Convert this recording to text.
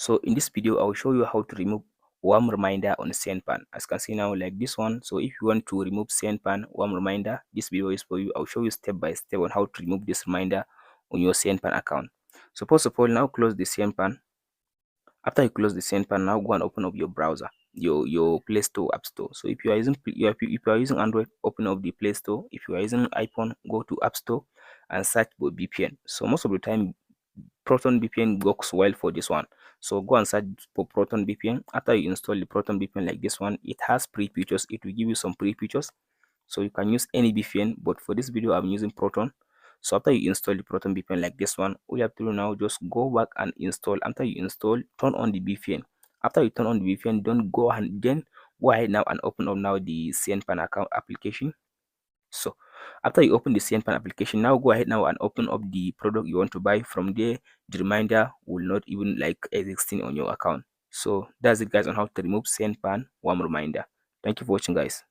So in this video, I will show you how to remove warm reminder on CNFan. As you can see now, like this one. So if you want to remove CNFan warm reminder, this video is for you. I'll show you step by step on how to remove this reminder on your CNFan account. So first of all, now close the CNFan. After you close the CNFan, now go and open up your browser, your Play Store, App Store. So if you are using Android, open up the Play Store. If you are using iPhone, go to App Store and search for VPN. So most of the time, Proton VPN works well for this one. So go and search for Proton VPN. After you install the Proton VPN like this one, it has free features. It will give you some free features. So you can use any VPN, but for this video, I'm using Proton. So after you install the Proton VPN like this one, all you have to do now, just go back and install. After you install, turn on the VPN. After you turn on the VPN, don't go and then go ahead now and open up now the CNFan account application. So after you open the CNFan application, now go ahead now and open up the product you want to buy. From there, the reminder will not even like existing on your account. So that's it guys on how to remove CNFan warm reminder. Thank you for watching guys.